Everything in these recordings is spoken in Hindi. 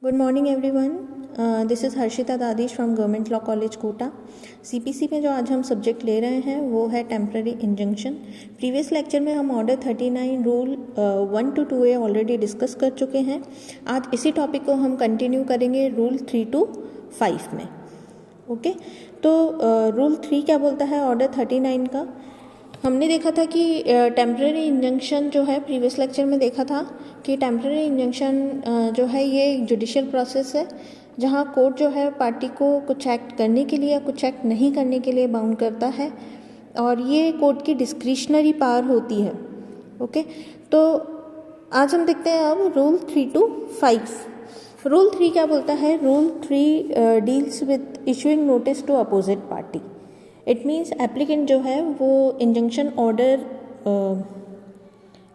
Good morning everyone, this is Harshita Dadish from government law college Kota. CPC में जो आज हम सब्जेक्ट ले रहे हैं वो है टेम्पररी इंजंक्शन। प्रीवियस लेक्चर में हम order 39 rule 1 to 2A already discuss कर चुके हैं। आज इसी टॉपिक को हम कंटिन्यू करेंगे रूल 3 to 5 में। ओके, तो रूल 3 क्या बोलता है ऑर्डर 39 का? हमने देखा था कि टेम्पररी इंजंक्शन जो है, प्रीवियस लेक्चर में देखा था कि टेम्पररी इंजंक्शन जो है ये एक जुडिशियल प्रोसेस है जहाँ कोर्ट जो है पार्टी को कुछ एक्ट करने के लिए या कुछ एक्ट नहीं करने के लिए बाउंड करता है और ये कोर्ट की डिस्क्रिशनरी पावर होती है। ओके, तो आज हम देखते हैं अब रूल 3 to 5। रूल 3 क्या बोलता है? Rule 3 deals with issuing notice to opposite party. It means applicant जो है वो इंजंक्शन ऑर्डर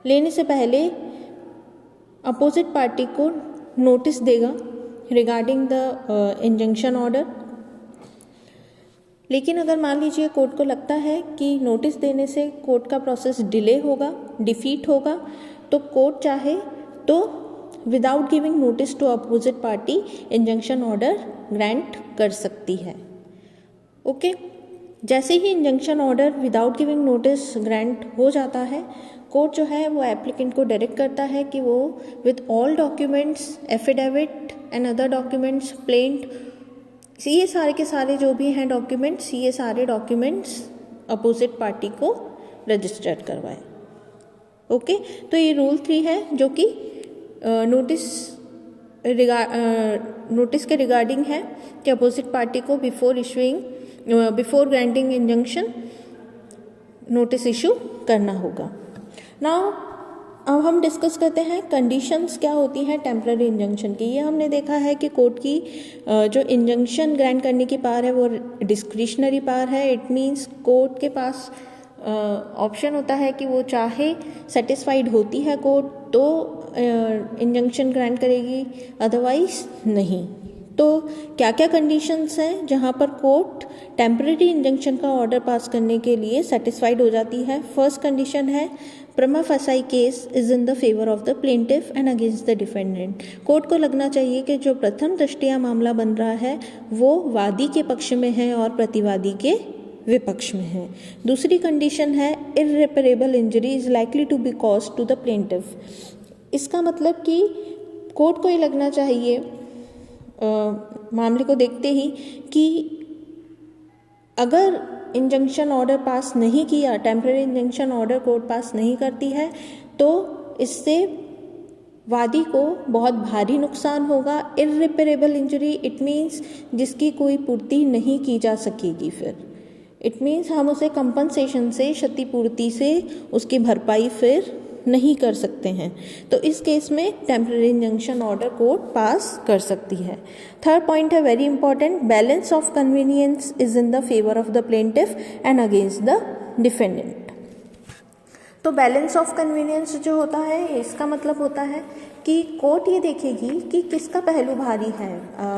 लेने से पहले अपोजिट पार्टी को नोटिस देगा रिगार्डिंग द इंजंक्शन ऑर्डर। लेकिन अगर मान लीजिए कोर्ट को लगता है कि नोटिस देने से कोर्ट का प्रोसेस डिले होगा, डिफीट होगा, तो कोर्ट चाहे तो without giving notice to opposite party injunction order grant कर सकती है। ओके, जैसे ही injunction order without giving notice grant हो जाता है, कोर्ट जो है वो एप्लीकेंट को डायरेक्ट करता है कि वो with all documents, affidavit and other documents, plaint, ये सारे के सारे जो भी हैं डॉक्यूमेंट्स, ये सारे डॉक्यूमेंट्स अपोजिट पार्टी को रजिस्टर करवाए। ओके, तो ये रूल 3 है जो कि नोटिस के रिगार्डिंग है कि अपोजिट पार्टी को before granting injunction notice issue करना होगा। नाउ अब हम डिस्कस करते हैं कंडीशंस क्या होती हैं टेम्पररी इंजंक्शन की। ये हमने देखा है कि कोर्ट की जो इंजंक्शन ग्रांट करने की पावर है वो डिस्क्रिशनरी पावर है। इट मीन्स कोर्ट के पास ऑप्शन होता है कि वो चाहे सेटिस्फाइड होती है कोर्ट तो इंजंक्शन ग्रांट करेगी, अदरवाइज नहीं। तो क्या क्या कंडीशंस हैं जहाँ पर कोर्ट टेम्पररी इंजंक्शन का ऑर्डर पास करने के लिए सेटिस्फाइड हो जाती है? फर्स्ट कंडीशन है प्रमा facie case is in the favour of the plaintiff and against the defendant. Court को लगना चाहिए कि जो प्रथम दृष्टया मामला बन रहा है वो वादी के पक्ष में है और प्रतिवादी के विपक्ष में है। दूसरी कंडीशन है irreparable injury is likely to be caused to the plaintiff. इसका मतलब कि कोर्ट को ये लगना चाहिए मामले को देखते ही कि अगर इंजंक्शन ऑर्डर पास नहीं किया, टेम्पररी इंजंक्शन ऑर्डर कोर्ट पास नहीं करती है, तो इससे वादी को बहुत भारी नुकसान होगा। इररिपेरेबल इंजरी इट मीन्स जिसकी कोई पूर्ति नहीं की जा सकेगी। फिर इट मीन्स हम उसे कंपनसेशन से, क्षतिपूर्ति से उसकी भरपाई फिर नहीं कर सकते हैं। तो इस केस में टेम्पररी इंजंक्शन ऑर्डर कोर्ट पास कर सकती है। थर्ड पॉइंट है very important, balance of convenience is in the favour of the plaintiff and against the defendant. तो बैलेंस ऑफ कन्वीनियंस जो होता है इसका मतलब होता है कि कोर्ट ये देखेगी कि किसका पहलू भारी है,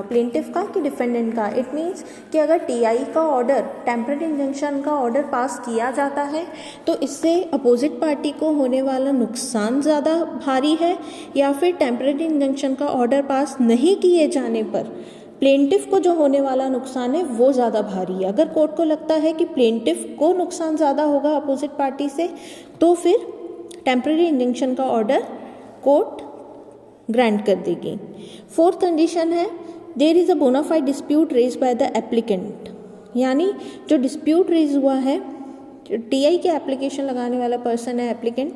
प्लेंटिफ का कि डिफेंडेंट का। इट मीन्स कि अगर टीआई का ऑर्डर, टेम्पररी इंजंक्शन का ऑर्डर पास किया जाता है तो इससे अपोजिट पार्टी को होने वाला नुकसान ज़्यादा भारी है, या फिर टेम्पररी इंजंक्शन का ऑर्डर पास नहीं किए जाने पर प्लेंटिफ को जो होने वाला नुकसान है वो ज़्यादा भारी है। अगर कोर्ट को लगता है कि प्लेंटिफ को नुकसान ज़्यादा होगा अपोजिट पार्टी से, तो फिर टेम्पररी इंजंक्शन का ऑर्डर कोर्ट ग्रांट कर देगी। फोर्थ कंडीशन है there is a bona fide dispute raise by the applicant. यानी जो डिस्प्यूट रेज हुआ है, टीआई के एप्लीकेशन लगाने वाला पर्सन है एप्लीकेंट,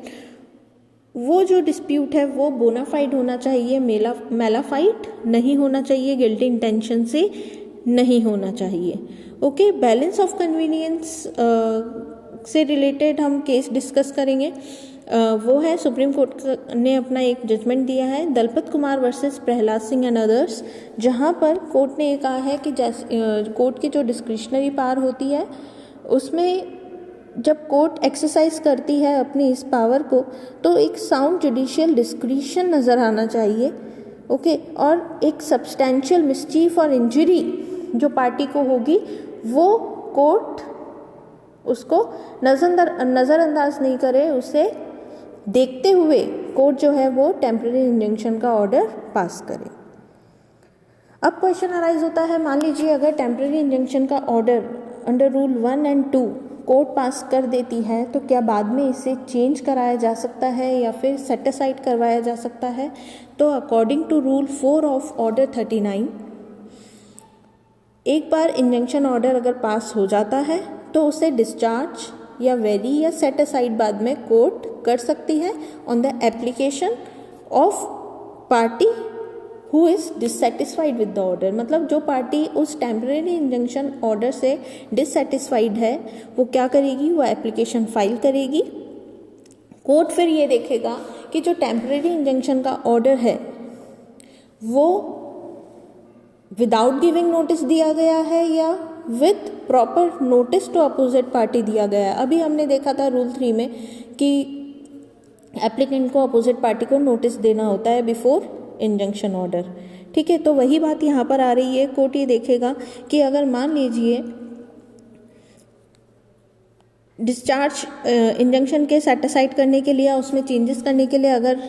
वो जो डिस्प्यूट है वो बोनाफाइड होना चाहिए, मेलाफाइड नहीं होना चाहिए, गिल्टी इंटेंशन से नहीं होना चाहिए। ओके, बैलेंस ऑफ कन्वीनियंस से रिलेटेड हम केस डिस्कस करेंगे। वो है सुप्रीम कोर्ट ने अपना एक जजमेंट दिया है Dalpat Kumar versus Prahlad Singh and others, जहाँ पर कोर्ट ने ये कहा है कि जैसे कोर्ट की जो डिस्क्रिशनरी पावर होती है उसमें जब कोर्ट एक्सरसाइज करती है अपनी इस पावर को तो एक साउंड जुडिशियल डिस्क्रिशन नज़र आना चाहिए। ओके, और एक सब्सटेंशियल मिसचीफ और इंजरी जो पार्टी को होगी वो कोर्ट उसको नज़रअंदाज नहीं करे, उसे देखते हुए कोर्ट जो है वो टेम्पररी इंजंक्शन का ऑर्डर पास करे। अब क्वेश्चन अराइज होता है, मान लीजिए अगर टेम्परेरी इंजंक्शन का ऑर्डर अंडर रूल 1 और 2 कोर्ट पास कर देती है तो क्या बाद में इसे चेंज कराया जा सकता है या फिर सेट असाइड करवाया जा सकता है? तो according to rule 4 of order 39, एक बार इंजंक्शन ऑर्डर अगर पास हो जाता है तो उसे डिस्चार्ज या वेरी या सेट असाइड बाद में कोर्ट कर सकती है on the application of party who is dissatisfied with the order. मतलब जो पार्टी उस टेम्परेरी इंजंक्शन ऑर्डर से डिससेटिस्फाइड है वो क्या करेगी, वो एप्लीकेशन फाइल करेगी। कोर्ट फिर ये देखेगा कि जो टेम्परेरी इंजंक्शन का ऑर्डर है वो विदाउट गिविंग नोटिस दिया गया है या with proper notice to opposite party दिया गया है। अभी हमने देखा था रूल 3 में कि एप्लीकेंट को अपोजिट पार्टी को नोटिस देना होता है बिफोर इंजंक्शन ऑर्डर। ठीक है, तो वही बात यहाँ पर आ रही है। कोर्ट ये देखेगा कि अगर मान लीजिए डिस्चार्ज इंजंक्शन के सेटिसाइड करने के लिए, उसमें चेंजेस करने के लिए अगर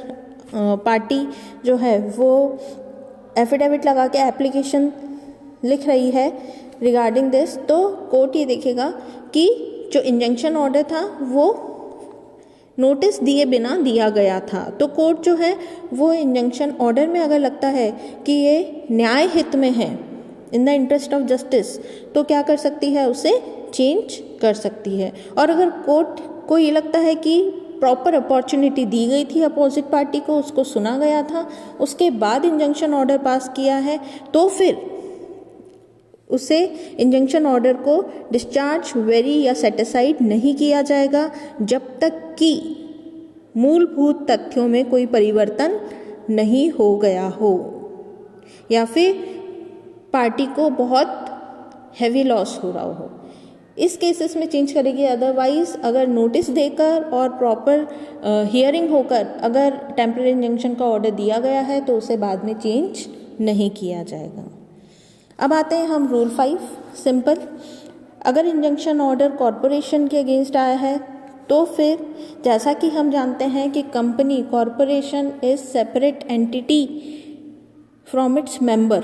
पार्टी जो है वो एफिडेविट लगा के एप्लीकेशन लिख रही है रिगार्डिंग दिस, तो कोर्ट ये देखेगा कि जो इंजंक्शन ऑर्डर था वो नोटिस दिए बिना दिया गया था। तो कोर्ट जो है वो इंजंक्शन ऑर्डर में अगर लगता है कि ये न्याय हित में है, in the interest of justice, तो क्या कर सकती है, उसे चेंज कर सकती है। और अगर कोर्ट को ये लगता है कि प्रॉपर अपॉर्चुनिटी दी गई थी अपोजिट पार्टी को, उसको सुना गया था, उसके बाद इंजंक्शन ऑर्डर पास किया है, तो फिर उसे इंजंक्शन ऑर्डर को डिस्चार्ज, वेरी या सेट असाइड नहीं किया जाएगा जब तक कि मूलभूत तथ्यों में कोई परिवर्तन नहीं हो गया हो या फिर पार्टी को बहुत हैवी लॉस हो रहा हो। इस केसेस में चेंज करेगी। अदरवाइज अगर नोटिस देकर और प्रॉपर हियरिंग होकर अगर टेम्परेरी इंजंक्शन का ऑर्डर दिया गया है तो उसे बाद में चेंज नहीं किया जाएगा। अब आते हैं हम रूल 5, सिंपल। अगर इंजंक्शन ऑर्डर कॉरपोरेशन के अगेंस्ट आया है तो फिर जैसा कि हम जानते हैं कि company, corporation is separate entity from its member.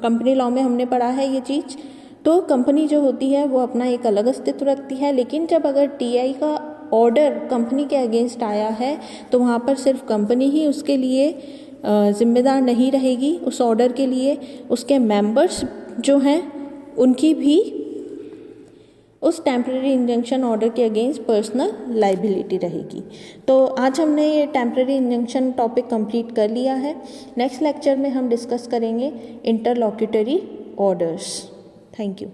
Company law में हमने पढ़ा है ये चीज़। तो कंपनी जो होती है वो अपना एक अलग अस्तित्व रखती है, लेकिन जब अगर टीआई का ऑर्डर कंपनी के अगेंस्ट आया है तो वहाँ पर सिर्फ कंपनी ही उसके लिए जिम्मेदार नहीं रहेगी उस ऑर्डर के लिए। उसके मेंबर्स जो हैं उनकी भी उस टेम्परेरी इंजंक्शन ऑर्डर के अगेंस्ट पर्सनल लाइबिलिटी रहेगी। तो आज हमने ये टेम्परेरी इंजंक्शन टॉपिक कंप्लीट कर लिया है। नेक्स्ट लेक्चर में हम डिस्कस करेंगे इंटरलॉक्यूटरी ऑर्डर्स। Thank you.